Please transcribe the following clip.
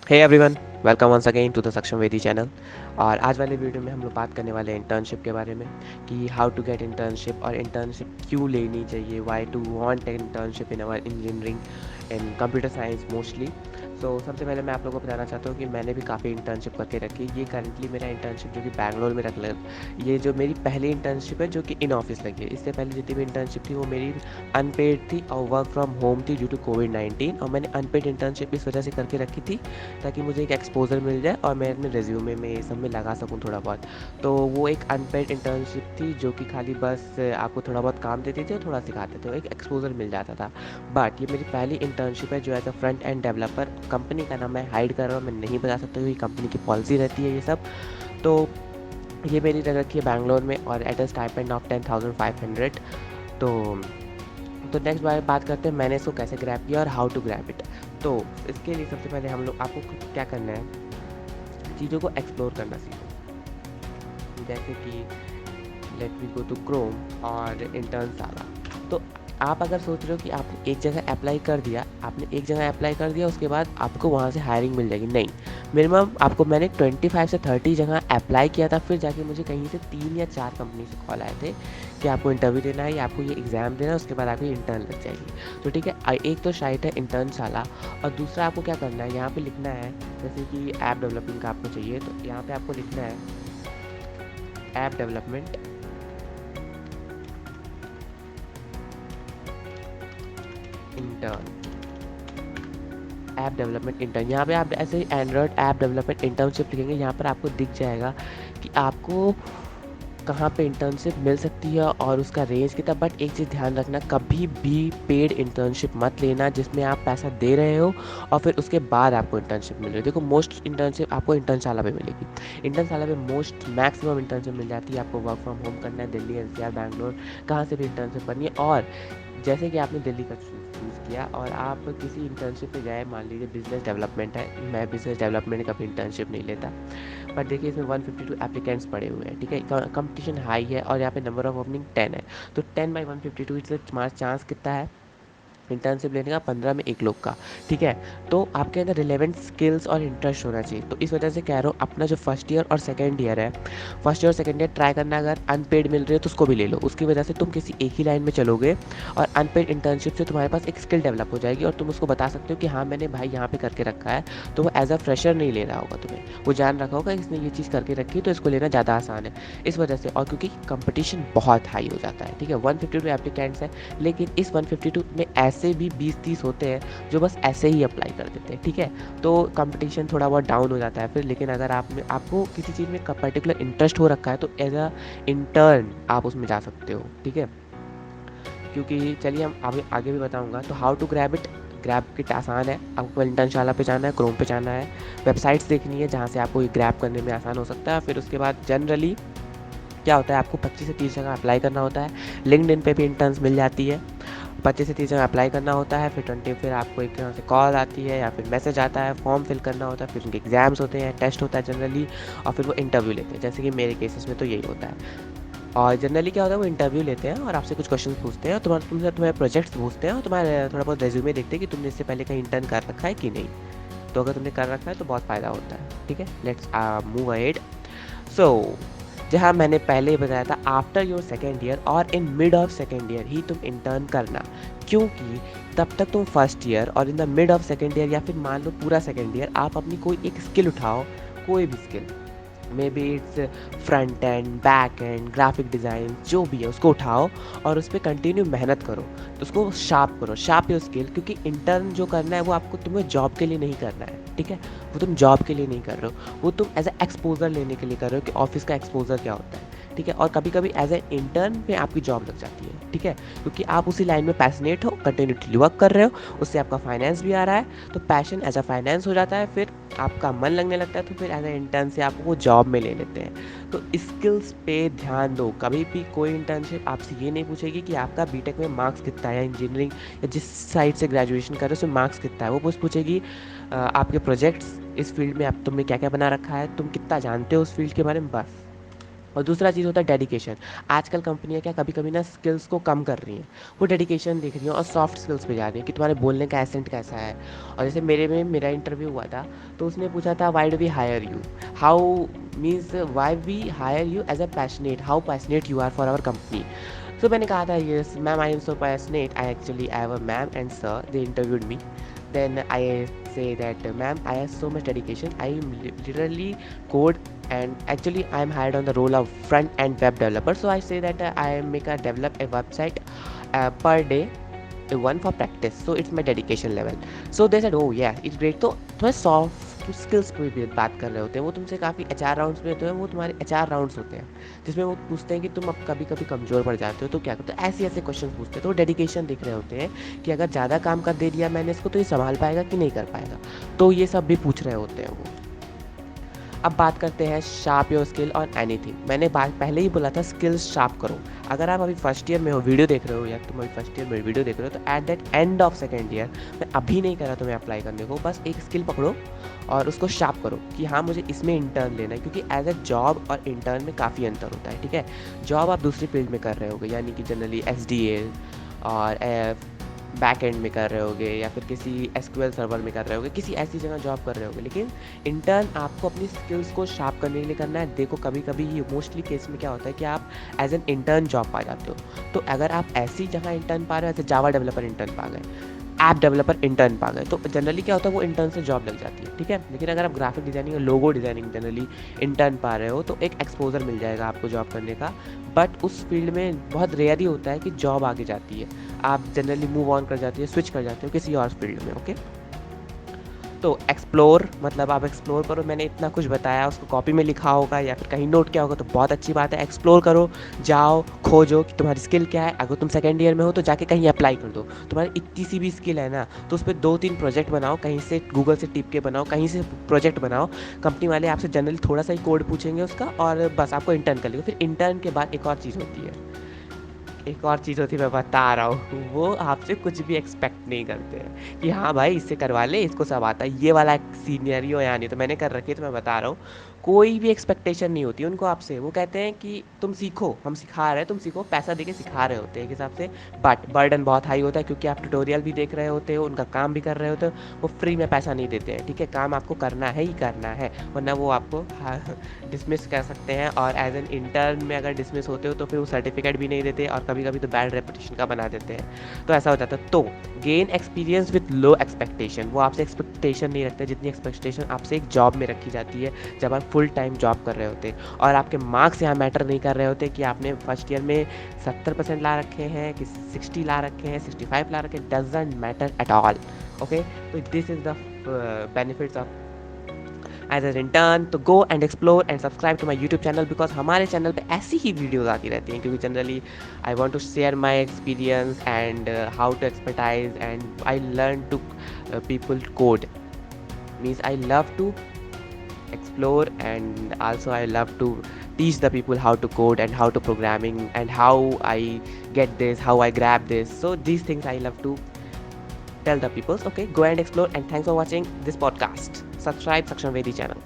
Hey everyone, welcome once again to the Saksham Vedi channel. और आज वाले वीडियो में हम लोग बात करने वाले हैं इंटर्नशिप के बारे में कि हाउ टू गेट इंटर्नशिप और इंटर्नशिप क्यों लेनी चाहिए, why to want internship in our engineering and computer science mostly. So सबसे पहले मैं आप लोगों को बताना चाहता हूँ कि मैंने भी काफ़ी इंटर्नशिप करके रखी है। ये करंटली मेरा इंटर्नशिप जो कि बैंगलोर में रख लग ये जो मेरी पहली इंटर्नशिप है जो कि इन ऑफिस लगी है। इससे पहले जितनी भी इंटर्नशिप थी वो मेरी अनपेड थी और वर्क फ्रॉम होम थी ड्यू टू कोविड-19। और मैंने अनपेड इंटर्नशिप इस वजह से करके रखी थी ताकि मुझे एक एक्सपोजर मिल जाए और मैं अपने रिज्यूमे में ये सब में लगा सकूँ थोड़ा बहुत। तो वो एक अनपेड इंटर्नशिप थी जो कि खाली बस आपको थोड़ा बहुत काम देते थे और थोड़ा सिखाते थे, एक एक्सपोजर मिल जाता था। बट ये मेरी पहली इंटर्नशिप है जो as a front end developer. Company का नाम मैं हाइड कर रहा हूँ, मैं नहीं बता सकता क्योंकि कंपनी की पॉलिसी रहती है ये सब। तो ये मेरी रख रखी है बैंगलोर में और एट अ स्टाइपेंड ऑफ 10,500। तो नेक्स्ट बात करते हैं मैंने इसको कैसे ग्रैब किया और हाउ टू ग्रैब इट। तो इसके लिए सबसे पहले हम लोग आपको क्या करना है, चीज़ों को एक्सप्लोर करना सीखो। जैसे कि let me go to Chrome और इंटर्न साला। तो आप अगर सोच रहे हो कि आपने एक जगह अप्लाई कर दिया, उसके बाद आपको वहाँ से हायरिंग मिल जाएगी, नहीं। मिनिमम आपको मैंने 25 से 30 जगह अप्लाई किया था, फिर जाके मुझे कहीं से 3 या 4 कंपनी से कॉल आए थे कि आपको इंटरव्यू देना है या आपको ये एग्ज़ाम देना है, उसके बाद आपकी इंटर्न लग जाएगी। तो ठीक है, एक तो साइट है इंटर्न साला। और दूसरा आपको क्या करना है, यहाँ पे लिखना है जैसे कि ऐप डेवलपमेंट का आपको चाहिए तो यहाँ पे आपको लिखना है app development intern. App development intern, यहाँ पे आप ऐसे ही एंड्रॉयड ऐप डेवलपमेंट इंटर्नशिप लिखेंगे, यहाँ पर आपको दिख जाएगा कि आपको कहाँ पे इंटर्नशिप मिल सकती है और उसका रेंज कितना। बट एक चीज़ ध्यान रखना, कभी भी पेड इंटर्नशिप मत लेना जिसमें आप पैसा दे रहे हो और फिर उसके बाद आपको इंटर्नशिप मिल रही है। देखो, मोस्ट इंटर्नशिप आपको इंटर्नशाला पे मिलेगी। इंटर्नशाला पे मोस्ट मैक्सिमम इंटर्नशिप मिल जाती है। आपको वर्क फ्रॉम होम करना है, दिल्ली एनसीआर बैंगलोर कहाँ से भी इंटर्नशिप करनी है। और जैसे कि आपने दिल्ली का चूज़ किया और आप किसी इंटर्नशिप पे गए, मान लीजिए बिजनेस डेवलपमेंट है, मैं बिजनेस डेवलपमेंट का भी इंटर्नशिप नहीं लेता। बट देखिए इसमें 152 एप्लीकेंट्स पड़े हुए हैं, ठीक है, कंपटीशन हाई है और यहाँ पे नंबर ऑफ ओपनिंग 10 है। तो 10/152 इससे तुम्हारा चांस कितना है इंटर्नशिप लेने का, 15 में एक लोग का। ठीक है, तो आपके अंदर रिलेवेंट स्किल्स और इंटरेस्ट होना चाहिए। तो इस वजह से कह रहा हूँ, अपना जो फर्स्ट ईयर और सेकंड ईयर है, फर्स्ट ईयर और सेकंड ईयर ट्राई करना। अगर अनपेड मिल रही है तो उसको भी ले लो, उसकी वजह से तुम किसी एक ही लाइन में चलोगे और अनपेड इंटर्नशिप से तुम्हारे पास एक स्किल डेवलप हो जाएगी और तुम उसको बता सकते हो कि हाँ मैंने भाई यहाँ पे करके रखा है। तो वो एज अ फ्रेशर नहीं ले रहा होगा तुम्हें, वो जान रखा होगा इसने ये चीज़ करके रखी तो इसको लेना ज़्यादा आसान है। इस वजह से, और क्योंकि कंपटीशन बहुत हाई हो जाता है, ठीक है, 152 एप्लीकेंट्स है, लेकिन इस 152 में ऐसे भी 20-30 होते हैं जो बस ऐसे ही अप्लाई कर देते हैं। ठीक है, तो कंपटीशन थोड़ा बहुत डाउन हो जाता है फिर। लेकिन अगर आपको किसी चीज़ में पर्टिकुलर इंटरेस्ट हो रखा है तो एज अ इंटर्न आप उसमें जा सकते हो। ठीक है, क्योंकि चलिए हम आगे आगे भी बताऊंगा। तो how to grab it, grab it आसान है। आपको इंटर्नशाला पे जाना है, क्रोम पे जाना है, वेबसाइट्स देखनी है जहाँ से आपको ये ग्रैब करने में आसान हो सकता है। फिर उसके बाद जनरली क्या होता है, आपको 25 से 30 जगह अप्लाई करना होता है। लिंक्डइन पे भी इंटर्न्स मिल जाती है। 25 से 30 जगह अप्लाई करना होता है, फिर आपको एक तरह से कॉल आती है या फिर मैसेज आता है, फॉर्म फिल करना होता है, फिर उनके एग्जाम्स होते हैं, टेस्ट होता है जनरली, और फिर वो इंटरव्यू लेते हैं। जैसे कि मेरे केसेस में तो यही होता है। और जनरली क्या होता है, वो इंटरव्यू लेते हैं और आपसे कुछ क्वेश्चन पूछते हैं और तुम्हारे प्रोजेक्ट्स पूछते हैं और तुम्हारे थोड़ा बहुत रेज्यूमे देखते हैं कि तुमने इससे पहले कहीं इंटर्न कर रखा है कि नहीं। तो अगर तुमने कर रखा है तो बहुत फ़ायदा होता है। ठीक है, लेट्स मूव अहेड। सो जहाँ मैंने पहले ही बताया था, आफ्टर योर सेकेंड ईयर और in mid of second year ही तुम इंटर्न करना, क्योंकि तब तक तुम फर्स्ट ईयर और in the mid of second year या फिर मान लो पूरा सेकेंड ईयर आप अपनी कोई एक स्किल उठाओ, कोई भी skill, may be it's front end, back and, graphic design, जो भी है उसको उठाओ और उस पर कंटिन्यू मेहनत करो। तो उसको शार्प करो, शार्प योर स्किल, क्योंकि इंटर्न जो करना है वो आपको तुम्हें जॉब के लिए नहीं करना है। ठीक है, वो तुम जॉब के लिए नहीं कर रहे हो, वो तुम एज ए एक्सपोजर लेने के लिए कर रहे हो कि ऑफिस का एक्सपोजर क्या होता है। ठीक है, और कभी कभी एज ए इंटर्न में आपकी जॉब लग जाती है। ठीक है, क्योंकि आप उसी लाइन में पैशनेट हो, कंटिन्यूटली वर्क कर रहे हो, उससे आपका फाइनेंस भी आ रहा है, तो पैशन एज अ फाइनेंस हो जाता है, फिर आपका मन लगने लगता है, तो फिर एज ए इंटर्न से आपको वो जॉब में ले लेते हैं। तो स्किल्स पे ध्यान दो। कभी भी कोई इंटर्नशिप आपसे ये नहीं पूछेगी कि आपका बीटेक में मार्क्स कितना है, या इंजीनियरिंग या जिस साइड से ग्रेजुएशन कर रहे हो उसमें मार्क्स कितना है। वो बस पूछेगी आपके प्रोजेक्ट्स, इस फील्ड में आप तुमने क्या क्या बना रखा है, तुम कितना जानते हो उस फील्ड के बारे में, बस। और दूसरा चीज़ होता है डेडिकेशन। आजकल कंपनियाँ क्या कभी-कभी ना स्किल्स को कम कर रही हैं, वो डेडिकेशन देख रही हैं और सॉफ्ट स्किल्स पे जा रही हैं कि तुम्हारे बोलने का एसेंट कैसा है। और जैसे मेरा इंटरव्यू हुआ था, तो उसने पूछा था why do we hire you? How means why we hire you as a passionate, how passionate you are for our company. So मैंने कहा था yes ma'am I am so passionate, I actually I have a ma'am and sir they interviewed me. Then I say that ma'am I have so much dedication, I am literally code, and actually I am hired on the role of front end web developer, so I say that I make a develop a website per day, one for practice, so it's my dedication level. So they said oh yeah it's great. तो थोड़ा soft skills पे भी बात कर रहे होते हैं वो तुमसे, काफ़ी एचआर राउंड्स में होते हैं, वो तुम्हारे एचआर राउंड्स होते हैं जिसमें वो पूछते हैं कि तुम अब कभी कभी कमज़ोर पड़ जाते हो तो क्या करते हो, ऐसे ऐसे क्वेश्चन पूछते हैं। तो डेडिकेशन दिख रहे होते हैं कि अगर ज़्यादा काम कर दे दिया मैंने इसको तो ये संभाल पाएगा कि नहीं कर पाएगा, तो ये सब भी पूछ रहे होते हैं वो। अब बात करते हैं sharp your skill on anything. मैंने बात पहले ही बोला था स्किल्स शार्प करो। अगर आप अभी फर्स्ट ईयर में हो वीडियो देख रहे हो, या तुम अभी फर्स्ट ईयर में वीडियो देख रहे हो, तो at that end of second year मैं अभी नहीं कह रहा तुम्हें अप्लाई करने को, बस एक स्किल पकड़ो और उसको शार्प करो कि हाँ मुझे इसमें इंटर्न लेना है, क्योंकि एज ए जॉब और इंटर्न में काफ़ी अंतर होता है। ठीक है, जॉब आप दूसरी फील्ड में कर रहे होगे, यानी कि जनरली SDA और बैक एंड में कर रहे होगे, या फिर किसी SQL सर्वर में कर रहे होगे, किसी ऐसी जगह जॉब कर रहे होगे। लेकिन इंटर्न आपको अपनी स्किल्स को शार्प करने के लिए करना है। देखो कभी कभी ये मोस्टली केस में क्या होता है कि आप एज एन इंटर्न जॉब पा जाते हो, तो अगर आप ऐसी जगह इंटर्न पा रहे हो, जैसे जावा डेवलपर इंटर्न पा गए, ऐप डेवलपर इंटर्न पा गए, तो जनरली क्या होता है वो इंटर्न से जॉब लग जाती है। ठीक है, लेकिन अगर आप ग्राफिक डिजाइनिंग और लोगो डिजाइनिंग जनरली इंटर्न पा रहे हो तो एक एक्सपोजर मिल जाएगा आपको जॉब करने का, बट उस फील्ड में बहुत रेयर ही होता है कि जॉब आगे जाती है। आप जनरली मूव ऑन कर जाती है, स्विच कर जाते हो किसी और फील्ड में। ओके, तो एक्सप्लोर मतलब आप एक्सप्लोर करो। मैंने इतना कुछ बताया, उसको कॉपी में लिखा होगा या फिर कहीं नोट किया होगा तो बहुत अच्छी बात है। एक्सप्लोर करो, जाओ खोजो कि तुम्हारी स्किल क्या है। अगर तुम सेकेंड ईयर में हो तो जाके कहीं अप्लाई कर दो। तुम्हारी इतनी सी भी स्किल है ना तो उस पर 2-3 प्रोजेक्ट बनाओ, कहीं से गूगल से टिप के बनाओ, कहीं से प्रोजेक्ट बनाओ। कंपनी वाले आपसे जनरली थोड़ा सा ही कोड पूछेंगे उसका, और बस आपको इंटर्न कर लेंगे। फिर इंटर्न के बाद एक और चीज़ होती है, एक और चीज़ होती है, मैं बता रहा हूँ, वो आपसे कुछ भी एक्सपेक्ट नहीं करते हैं कि हाँ भाई इससे करवा ले, इसको सब आता है। ये वाला सीनियरियो यहाँ नहीं, तो मैंने कर रखी है तो मैं बता रहा हूँ। कोई भी एक्सपेक्टेशन नहीं होती उनको आपसे। वो कहते हैं कि तुम सीखो, हम सिखा रहे हैं, तुम सीखो, पैसा देके सिखा रहे होते हैं एक हिसाब से। बट बर्डन बहुत हाई होता है क्योंकि आप ट्यूटोरियल भी देख रहे होते हो, उनका काम भी कर रहे होते हो। वो फ्री में पैसा नहीं देते हैं। ठीक है, काम आपको करना है ही करना है, वरना वो आपको डिसमिस कर सकते हैं। और एज एन इंटर्न में अगर डिसमिस होते हो तो फिर वो सर्टिफिकेट भी नहीं देते, और कभी कभी तो बैड रेपुटेशन का बना देते हैं। तो ऐसा हो जाता है। तो gain experience with low expectation. वो आपसे एक्सपेक्टेशन नहीं रखते जितनी एक्सपेक्टेशन आपसे एक जॉब में रखी जाती है जब आप फुल टाइम जॉब कर रहे होते हैं। और आपके मार्क्स यहाँ मैटर नहीं कर रहे होते कि आपने फर्स्ट ईयर में 70% ला रखे हैं कि 60 ला रखे हैं, 65 ला रखे हैं, doesn't matter at all. Okay, तो this is the benefits of as an intern. तो go and explore and subscribe to my YouTube channel, because हमारे चैनल पे ऐसी ही वीडियोज़ आती रहती हैं, क्योंकि generally I want to share my experience and how to expertise and I learn to people code. Means I love to explore, and also I love to teach the people how to code and how to programming and how I get this, how I grab this. So these things I love to tell the people. Okay, go and explore, and thanks for watching this podcast. Subscribe Saksham Vedi channel.